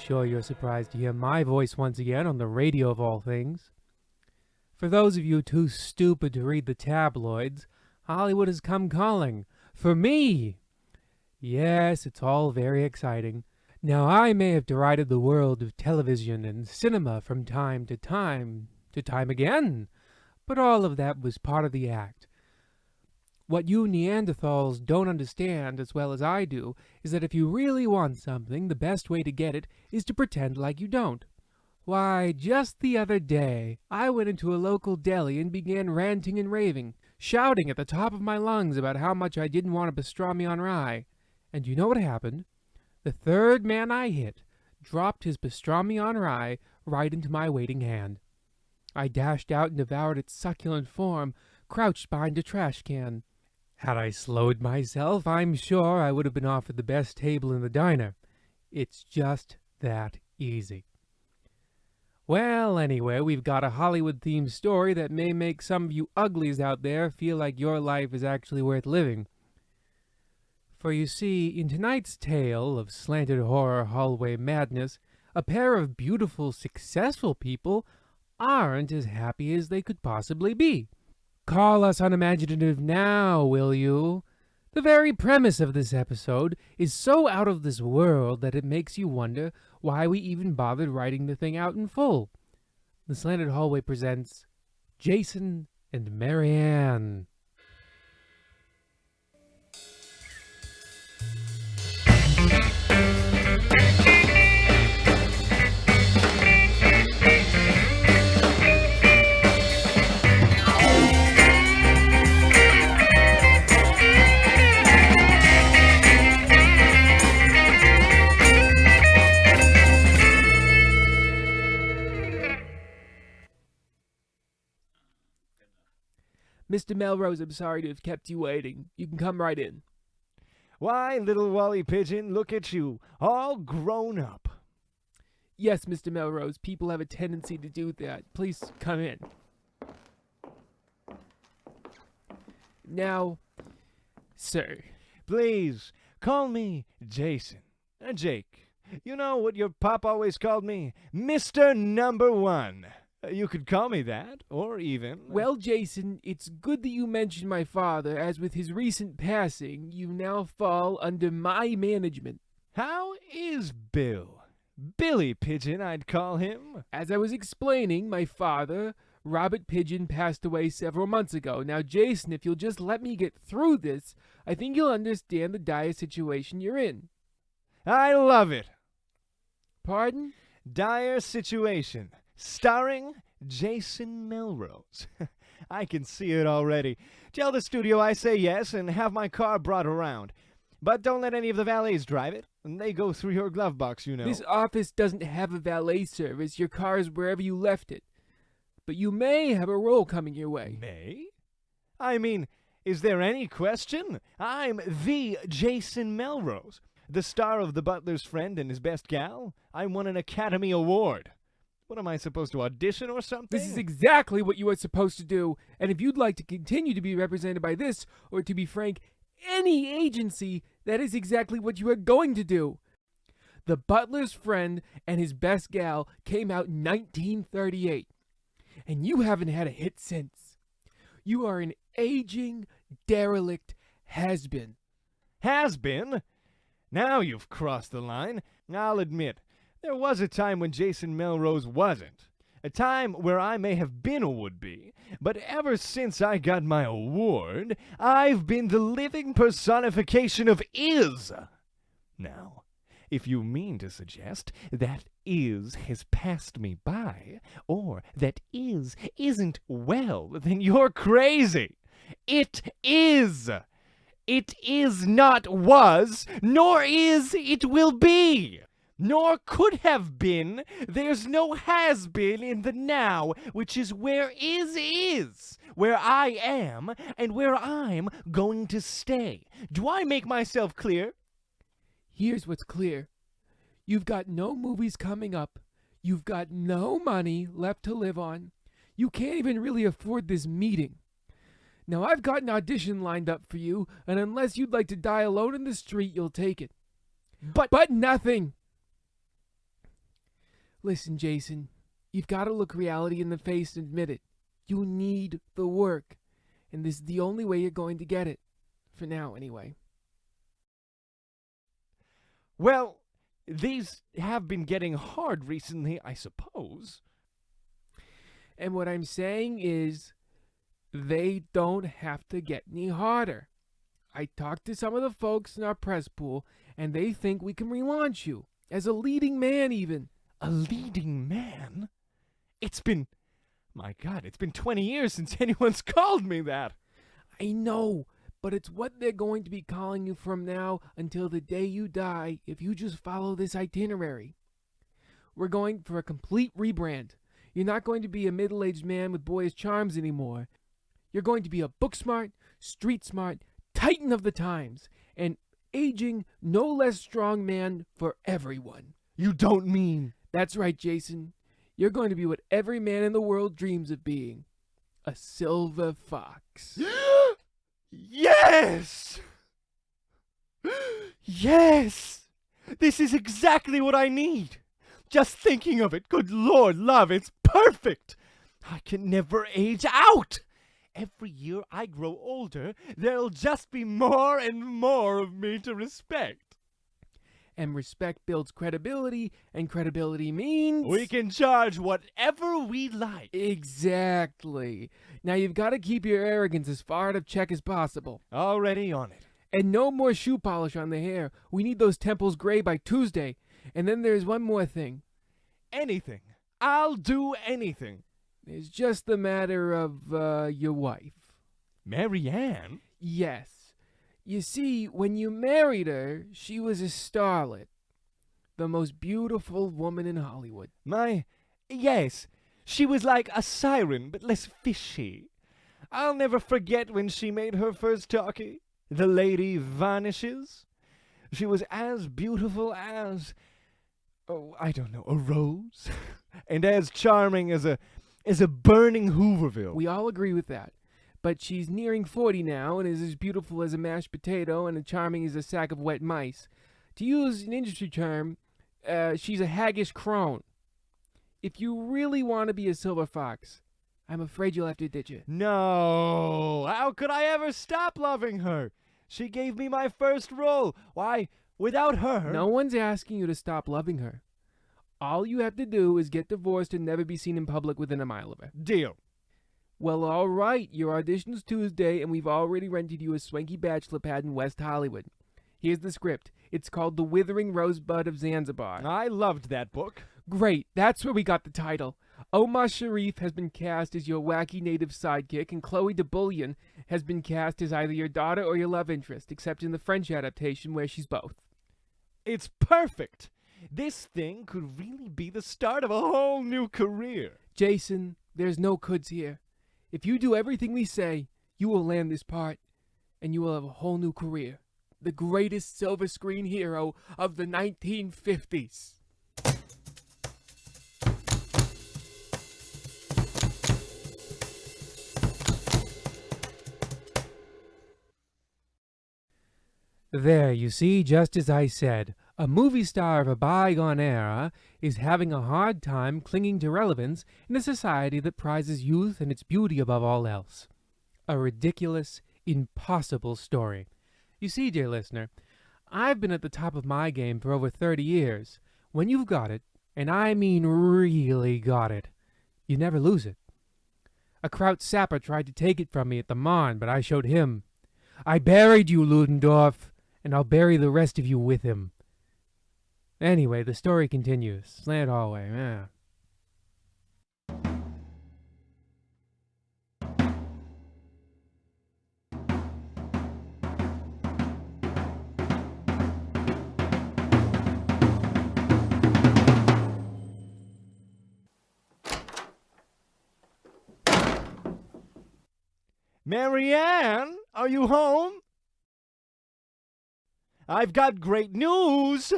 sure you're surprised to hear my voice once again on the radio of all things. For those of you too stupid to read the tabloids, Hollywood has come calling. For me! Yes, it's all very exciting. Now, I may have derided the world of television and cinema from time to time again, but all of that was part of the act. What you Neanderthals don't understand as well as I do is that if you really want something, the best way to get it is to pretend like you don't. Why, just the other day, I went into a local deli and began ranting and raving, shouting at the top of my lungs about how much I didn't want a pastrami on rye. And you know what happened? The third man I hit dropped his pastrami on rye right into my waiting hand. I dashed out and devoured its succulent form, crouched behind a trash can. Had I slowed myself, I'm sure I would have been offered the best table in the diner. It's just that easy. Well, anyway, we've got a Hollywood-themed story that may make some of you uglies out there feel like your life is actually worth living. For you see, in tonight's tale of slanted horror hallway madness, a pair of beautiful, successful people aren't as happy as they could possibly be. Call us unimaginative now, will you? The very premise of this episode is so out of this world that it makes you wonder why we even bothered writing the thing out in full. The Slanted Hallway presents Jason and Maryanne. Mr. Melrose, I'm sorry to have kept you waiting. You can come right in. Why, little Wally Pigeon, look at you, all grown up. Yes, Mr. Melrose, people have a tendency to do that. Please come in. Now, sir. Please, call me Jason. Jake. You know what your pop always called me? Mr. Number One. You could call me that, or even... Well, Jason, it's good that you mentioned my father, as with his recent passing, you now fall under my management. How is Bill? Billy Pigeon, I'd call him. As I was explaining, my father, Robert Pigeon, passed away several months ago. Now, Jason, if you'll just let me get through this, I think you'll understand the dire situation you're in. I love it. Pardon? Dire Situation. Starring Jason Melrose. I can see it already. Tell the studio I say yes and have my car brought around. But don't let any of the valets drive it. They go through your glove box, you know. This office doesn't have a valet service. Your car is wherever you left it. But you may have a role coming your way. May? I mean, is there any question? I'm the Jason Melrose, the star of The Butler's Friend and His Best Gal. I won an Academy Award. What am I supposed to audition or something? This is exactly what you are supposed to do, and if you'd like to continue to be represented by this, or to be frank, any agency, that is exactly what you are going to do. The Butler's Friend and His Best Gal came out in 1938, and you haven't had a hit since. You are an aging, derelict has-been. Has-been? Now you've crossed the line. I'll admit, there was a time when Jason Melrose wasn't. A time where I may have been a would-be. But ever since I got my award, I've been the living personification of is. Now, if you mean to suggest that is has passed me by, or that is isn't well, then you're crazy. It is. It is not was, nor is it will be. Nor could have been. There's no has been in the now, which is where is, where I am, and where I'm going to stay. Do I make myself clear? Here's what's clear. You've got no movies coming up. You've got no money left to live on. You can't even really afford this meeting. Now, I've got an audition lined up for you, and unless you'd like to die alone in the street, you'll take it. But nothing. Listen, Jason, you've got to look reality in the face and admit it. You need the work, and this is the only way you're going to get it. For now, anyway. Well, these have been getting hard recently, I suppose. And what I'm saying is, they don't have to get any harder. I talked to some of the folks in our press pool, and they think we can relaunch you, as a leading man even. A leading man? My God, it's been 20 years since anyone's called me that. I know, but it's what they're going to be calling you from now until the day you die if you just follow this itinerary. We're going for a complete rebrand. You're not going to be a middle-aged man with boyish charms anymore. You're going to be a book-smart, street-smart, titan of the times, and aging, no less strong man for everyone. You don't mean... That's right, Jason. You're going to be what every man in the world dreams of being. A silver fox. Yes! Yes! This is exactly what I need. Just thinking of it, good Lord, love, it's perfect. I can never age out. Every year I grow older, there'll just be more and more of me to respect. And respect builds credibility, and credibility means... We can charge whatever we like. Exactly. Now you've got to keep your arrogance as far out of check as possible. Already on it. And no more shoe polish on the hair. We need those temples gray by Tuesday. And then there's one more thing. Anything. I'll do anything. It's just the matter of, your wife. Maryanne? Yes. You see, when you married her, she was a starlet. The most beautiful woman in Hollywood. Yes, she was like a siren, but less fishy. I'll never forget when she made her first talkie. The lady vanishes. She was as beautiful as, I don't know, a rose? And as charming as a burning Hooverville. We all agree with that. But she's nearing 40 now and is as beautiful as a mashed potato and as charming as a sack of wet mice. To use an industry term, she's a haggish crone. If you really want to be a silver fox, I'm afraid you'll have to ditch it. No! How could I ever stop loving her? She gave me my first role. Why, without her... No one's asking you to stop loving her. All you have to do is get divorced and never be seen in public within a mile of her. Deal. Well, all right. Your audition's Tuesday, and we've already rented you a swanky bachelor pad in West Hollywood. Here's the script. It's called The Withering Rosebud of Zanzibar. I loved that book. Great. That's where we got the title. Omar Sharif has been cast as your wacky native sidekick, and Chloe DeBullion has been cast as either your daughter or your love interest, except in the French adaptation where she's both. It's perfect. This thing could really be the start of a whole new career. Jason, there's no coulds here. If you do everything we say, you will land this part, and you will have a whole new career. The greatest silver screen hero of the 1950s. There, you see, just as I said, a movie star of a bygone era is having a hard time clinging to relevance in a society that prizes youth and its beauty above all else. A ridiculous, impossible story. You see, dear listener, I've been at the top of my game for over 30 years. When you've got it, and I mean really got it, you never lose it. A Kraut sapper tried to take it from me at the Marne, but I showed him. I buried you, Ludendorff, and I'll bury the rest of you with him. Anyway, the story continues. Slant hallway, yeah. Maryanne, are you home? I've got great news.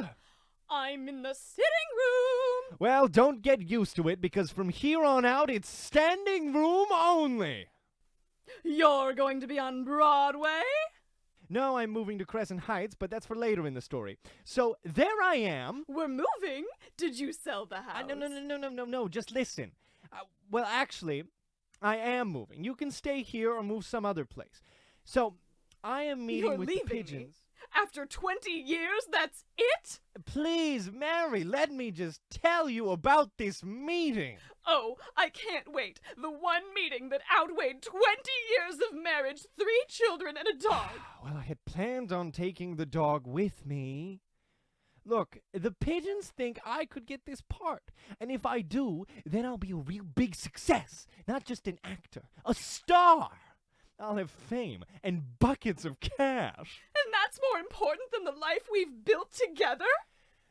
I'm in the sitting room. Well, don't get used to it, because from here on out, it's standing room only. You're going to be on Broadway? No, I'm moving to Crescent Heights, but that's for later in the story. So there I am. We're moving? Did you sell the house? No. Just listen. Well, actually, I am moving. You can stay here or move some other place. So I am meeting You're with leaving the me? pigeons. After 20 years, that's it? Please, Mary, let me just tell you about this meeting. Oh, I can't wait. The one meeting that outweighed 20 years of marriage, 3 children, and a dog. Well, I had planned on taking the dog with me. Look, the pigeons think I could get this part. And if I do, then I'll be a real big success. Not just an actor, a star. I'll have fame and buckets of cash. And that's more important than the life we've built together?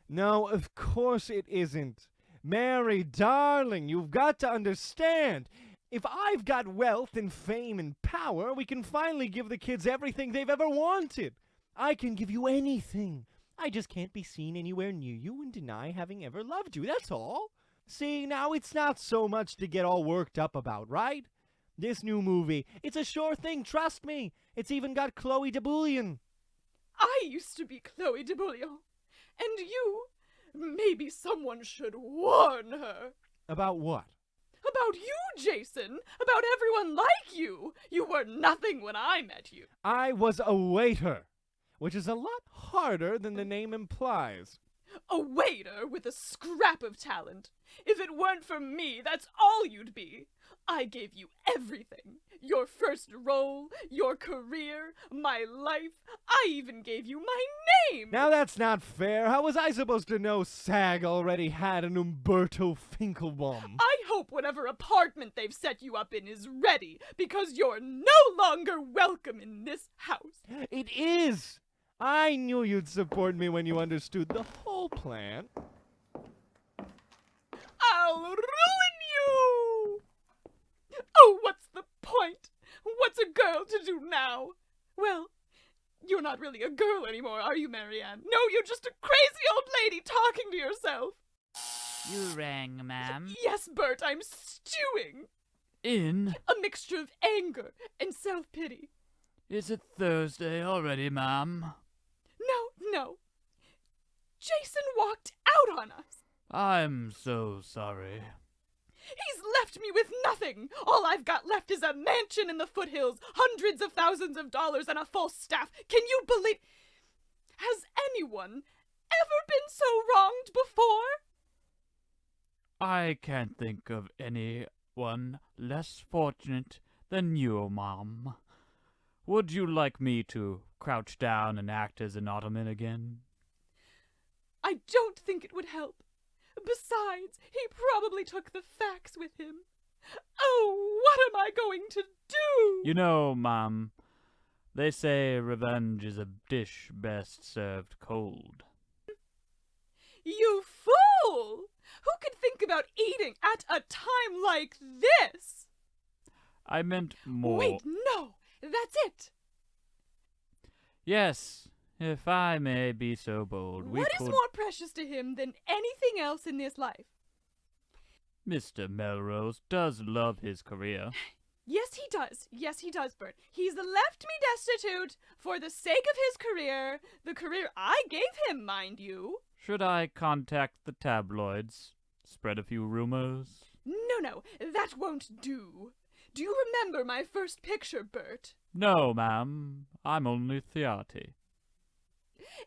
No, of course it isn't. Mary, darling, you've got to understand. If I've got wealth and fame and power, we can finally give the kids everything they've ever wanted. I can give you anything. I just can't be seen anywhere near you and deny having ever loved you, that's all. See, now it's not so much to get all worked up about, right? This new movie, it's a sure thing, trust me. It's even got Chloe de Bouillon. I used to be Chloe de Bouillon. And you? Maybe someone should warn her. About what? About you, Jason. About everyone like you. You were nothing when I met you. I was a waiter, which is a lot harder than the name implies. A waiter with a scrap of talent. If it weren't for me, that's all you'd be. I gave you everything. Your first role, your career, my life. I even gave you my name. Now that's not fair. How was I supposed to know SAG already had an Umberto Finkelbaum? I hope whatever apartment they've set you up in is ready, because you're no longer welcome in this house. It is. I knew you'd support me when you understood the whole plan. I'll ruin you! Oh, what's the point? What's a girl to do now? Well, you're not really a girl anymore, are you, Maryanne? No, you're just a crazy old lady talking to yourself. You rang, ma'am. Yes, Bert, I'm stewing. In? A mixture of anger and self-pity. Is it Thursday already, ma'am? No. Jason walked out on us. I'm so sorry. He's left me with nothing. All I've got left is a mansion in the foothills, hundreds of thousands of dollars, and a full staff. Can you believe... Has anyone ever been so wronged before? I can't think of anyone less fortunate than you, Mom. Would you like me to crouch down and act as an ottoman again? I don't think it would help. Besides, he probably took the facts with him. Oh, what am I going to do? You know, Mom, they say revenge is a dish best served cold. You fool! Who could think about eating at a time like this? I meant more... Wait, no! That's it! Yes, if I may be so bold, we What could... is more precious to him than anything else in this life? Mr. Melrose does love his career. Yes, he does. Yes, he does, Bert. He's left me destitute for the sake of his career. The career I gave him, mind you. Should I contact the tabloids? Spread a few rumors? No, that won't do. Do you remember my first picture, Bert? No, ma'am. I'm only 30.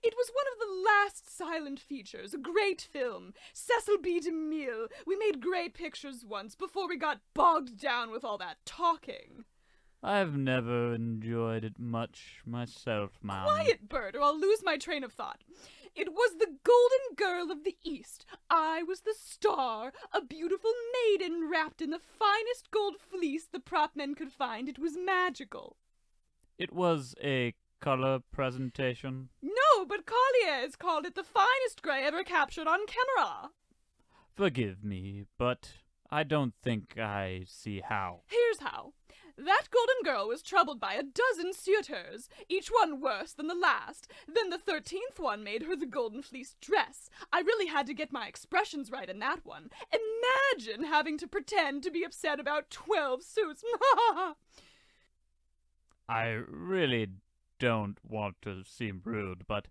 It was one of the last silent features, a great film. Cecil B. DeMille. We made great pictures once before we got bogged down with all that talking. I've never enjoyed it much myself, ma'am. Quiet, Bert, or I'll lose my train of thought. It was the golden girl of the East. I was the star, a beautiful maiden wrapped in the finest gold fleece the prop men could find. It was magical. It was a color presentation? No, but Collier's called it the finest grey ever captured on camera. Forgive me, but I don't think I see how. Here's how. That golden girl was troubled by a dozen suitors, each one worse than the last. Then the 13th one made her the golden fleece dress. I really had to get my expressions right in that one. Imagine having to pretend to be upset about 12 suits. I really don't want to seem rude, but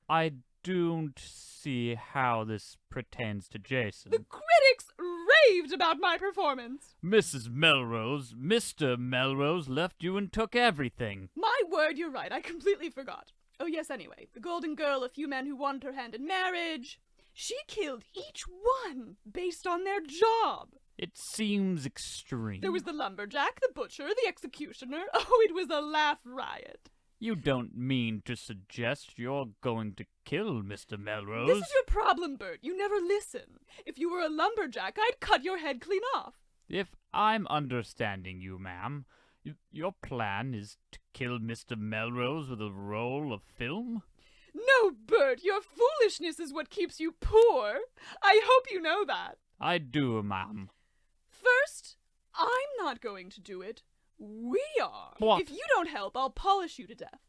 I don't see how this pertains to Jason. The critics raved about my performance. Mrs. Melrose, Mr. Melrose left you and took everything. My word, you're right. I completely forgot. Oh, yes, anyway. The Golden Girl, a few men who wanted her hand in marriage. She killed each one based on their job. It seems extreme. There was the lumberjack, the butcher, the executioner. Oh, it was a laugh riot. You don't mean to suggest you're going to kill Mr. Melrose? This is your problem, Bert. You never listen. If you were a lumberjack, I'd cut your head clean off. If I'm understanding you, ma'am, your plan is to kill Mr. Melrose with a roll of film? No, Bert, your foolishness is what keeps you poor. I hope you know that. I do, ma'am. First, I'm not going to do it. We are. What? If you don't help, I'll polish you to death.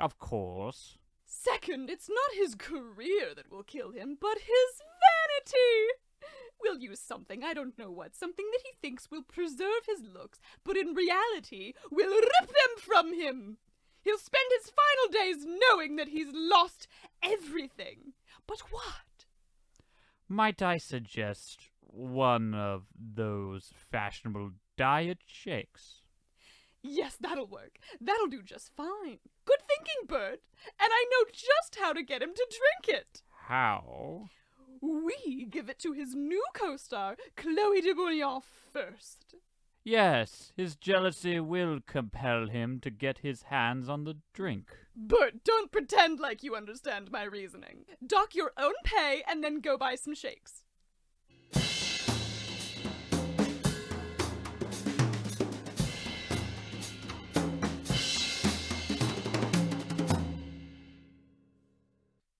Of course. Second, it's not his career that will kill him, but his vanity. We'll use something, I don't know what, something that he thinks will preserve his looks, but in reality will rip them from him. He'll spend his final days knowing that he's lost everything. But what? Might I suggest one of those fashionable diet shakes? Yes, that'll work. That'll do just fine. Good thinking, Bert. And I know just how to get him to drink it. How? We give it to his new co-star, Chloe de Bouillon, first. Yes, his jealousy will compel him to get his hands on the drink. Bert, don't pretend like you understand my reasoning. Dock your own pay and then go buy some shakes.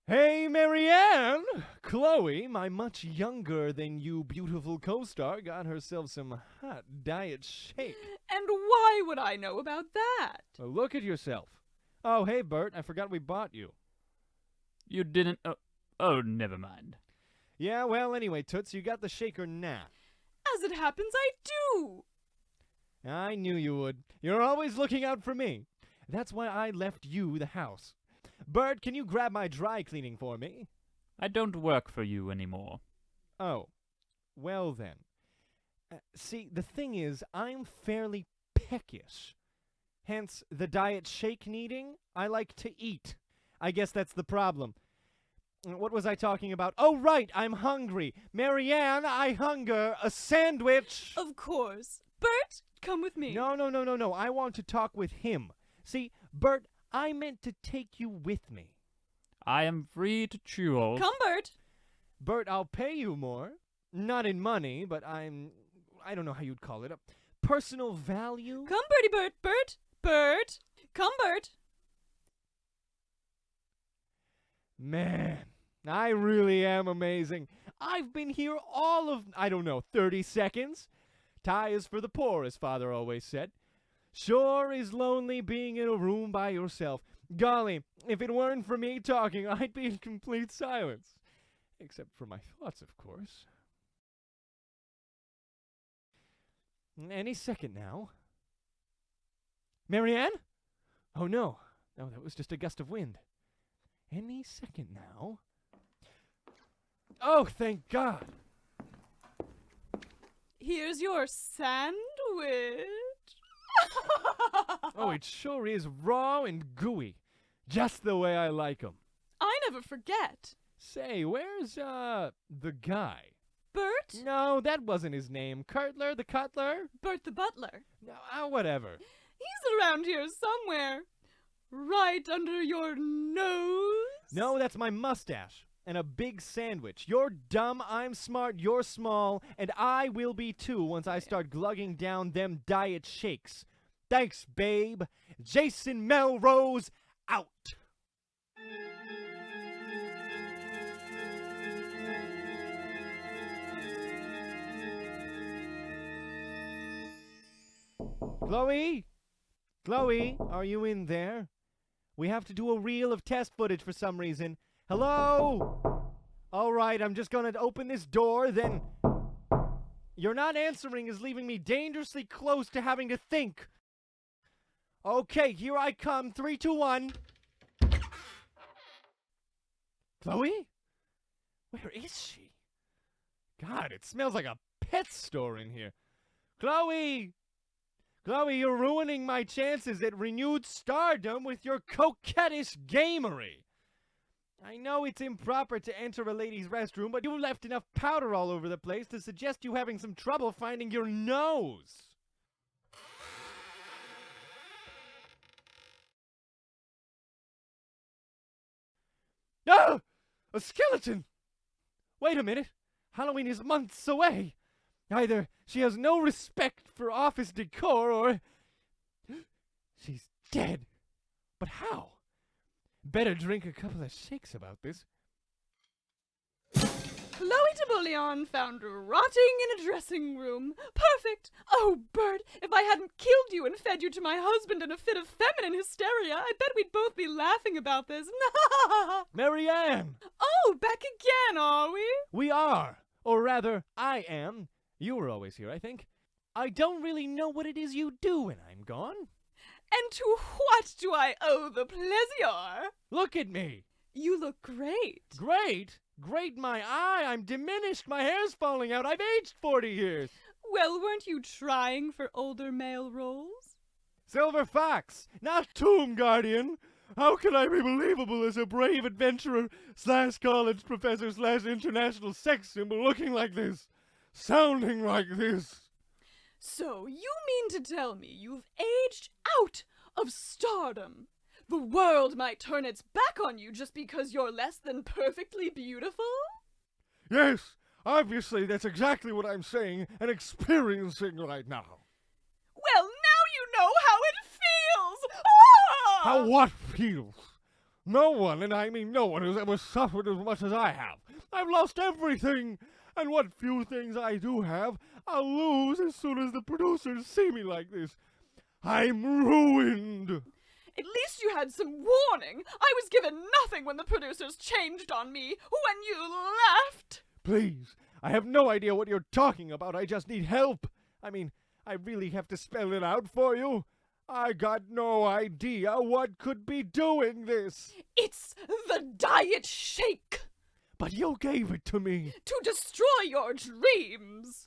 Hey, Maryanne! Chloe, my much younger than you beautiful co-star, got herself some hot diet shake. And why would I know about that? Well, look at yourself. Oh, hey, Bert, I forgot we bought you. You didn't... Oh, never mind. Yeah, well, anyway, Toots, you got the shaker now. As it happens, I do. I knew you would. You're always looking out for me. That's why I left you the house. Bert, can you grab my dry cleaning for me? I don't work for you anymore. Oh, well then. See, the thing is, I'm fairly peckish. Hence, the diet shake needing, I like to eat. I guess that's the problem. What was I talking about? Oh, right, I'm hungry. Maryanne, I hunger a sandwich. Of course. Bert, come with me. No. I want to talk with him. See, Bert, I meant to take you with me. I am free to choose. Come, Bert. Bert, I'll pay you more. Not in money, but I don't know how you'd call it. A personal value? Come, Bertie Bert. Bert. Bert. Come, Bert. Man, I really am amazing. I've been here all of, 30 seconds. Tie is for the poor, as Father always said. Sure is lonely being in a room by yourself. Golly, if it weren't for me talking, I'd be in complete silence. Except for my thoughts, of course. Any second now. Maryanne? Oh, no. No, that was just a gust of wind. Any second now. Oh, thank God. Here's your sandwich. Oh, it sure is raw and gooey. Just the way I like 'em. I never forget. Say, where's, the guy? Bert? No, that wasn't his name. Cutler, the Cutler? Bert the butler. No, whatever. He's around here somewhere. Right under your nose. No, that's my mustache. And a big sandwich. You're dumb, I'm smart, you're small, and I will be too once I start glugging down them diet shakes. Thanks, babe. Jason Melrose, out. Chloe? Chloe, are you in there? We have to do a reel of test footage for some reason. Hello? All right, I'm just gonna open this door, then... You're not answering is leaving me dangerously close to having to think. Okay, here I come. 3, 2, 1. Chloe? Where is she? God, it smells like a pet store in here. Chloe! Chloe, you're ruining my chances at renewed stardom with your coquettish gamery. I know it's improper to enter a lady's restroom, but you left enough powder all over the place to suggest you having some trouble finding your nose. Ah! A skeleton! Wait a minute. Halloween is months away. Either she has no respect for office decor, or she's dead. But how? Better drink a couple of shakes about this. Chloe de Bouillon found rotting in a dressing room. Perfect! Oh, Bert, if I hadn't killed you and fed you to my husband in a fit of feminine hysteria, I bet we'd both be laughing about this. Maryanne! Oh, back again, are we? We are. Or rather, I am. You were always here, I think. I don't really know what it is you do when I'm gone. And to what do I owe the pleasure? Look at me. You look great. Great? Great my eye. I'm diminished. My hair's falling out. I've aged 40 years. Well, weren't you trying for older male roles? Silver Fox, not Tomb Guardian. How can I be believable as a brave adventurer / college professor / international sex symbol looking like this? Sounding like this? So you mean to tell me you've aged out of stardom? The world might turn its back on you just because you're less than perfectly beautiful? Yes, obviously that's exactly what I'm saying and experiencing right now. Well, now you know how it feels! Ah! How what feels? No one, and I mean no one, has ever suffered as much as I have. I've lost everything, and what few things I do have, I'll lose as soon as the producers see me like this. I'm ruined. At least you had some warning. I was given nothing when the producers changed on me, when you left. Please, I have no idea what you're talking about. I just need help. I mean, I really have to spell it out for you. I got no idea what could be doing this. It's the diet shake. But you gave it to me. To destroy your dreams.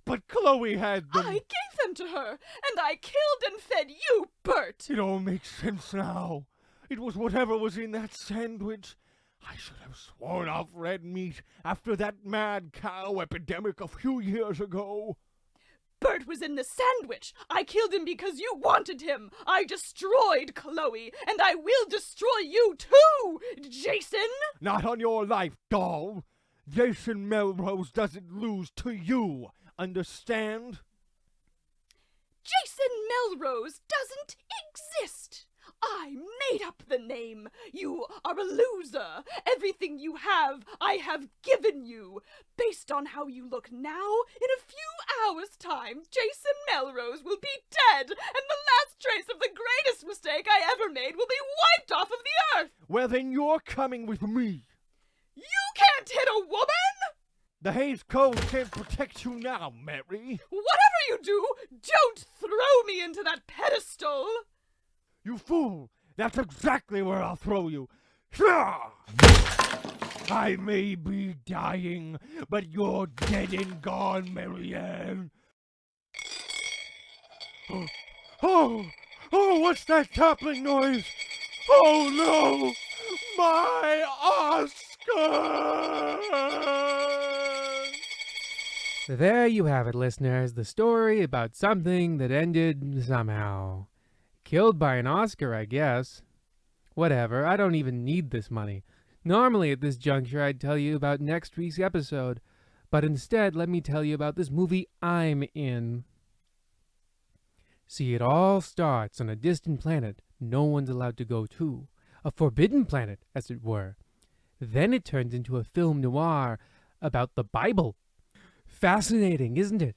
But Chloe had them. I gave them to her, and I killed and fed you, Bert. It all makes sense now. It was whatever was in that sandwich. I should have sworn off red meat after that mad cow epidemic a few years ago. Bert was in the sandwich. I killed him because you wanted him. I destroyed Chloe, and I will destroy you too, Jason. Not on your life, doll. Jason Melrose doesn't lose to you. Understand? Jason Melrose doesn't exist. I made up the name. You are a loser. Everything you have, I have given you. Based on how you look now, in a few hours' time, Jason Melrose will be dead, and the last trace of the greatest mistake I ever made will be wiped off of the earth. Well, then you're coming with me. You can't hit a woman! The Hays Code can't protect you now, Mary. Whatever you do, don't throw me into that pedestal! You fool! That's exactly where I'll throw you. I may be dying, but you're dead and gone, Maryanne. Oh, what's that toppling noise? Oh no! My Oscar! There you have it, listeners. The story about something that ended somehow. Killed by an Oscar, I guess. Whatever, I don't even need this money. Normally at this juncture I'd tell you about next week's episode, but instead let me tell you about this movie I'm in. See, it all starts on a distant planet no one's allowed to go to. A forbidden planet, as it were. Then it turns into a film noir about the Bible. Fascinating, isn't it?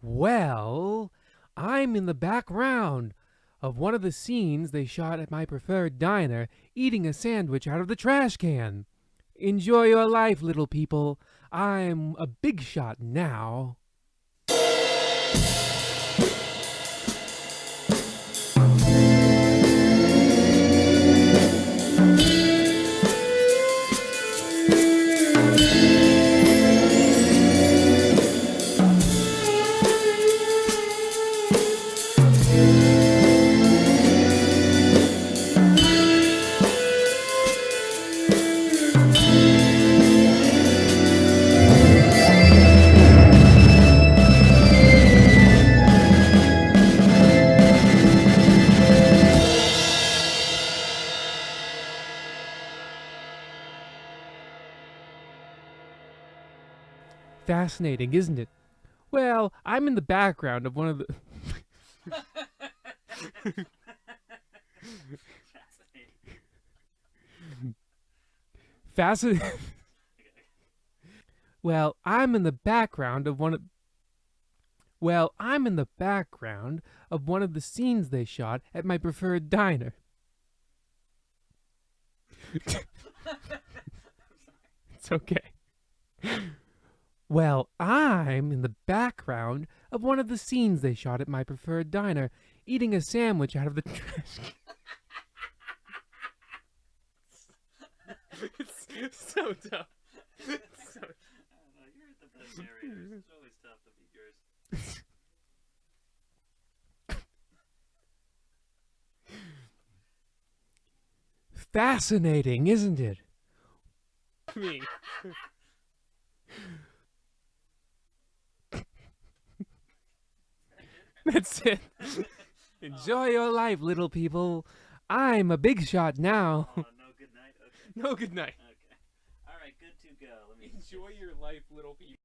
Well, I'm in the background of one of the scenes they shot at my preferred diner, eating a sandwich out of the trash can. Enjoy your life, little people. I'm a big shot now. Fascinating, isn't it? Well, I'm in the background of one of the... Fascinating. Well, I'm in the background of one of... Well, I'm in the background of one of the scenes they shot at my preferred diner. It's okay. Well, I'm in the background of one of the scenes they shot at my preferred diner, eating a sandwich out of the trash. It's so tough. It's so... I don't know, you're the best narrators. It's always tough to beat yours. Fascinating, isn't it? Me. That's it. Enjoy your life, little people. I'm a big shot now. Oh, no good night? Okay. No good night. Okay. Alright, good to go. Let me Enjoy your life, little people.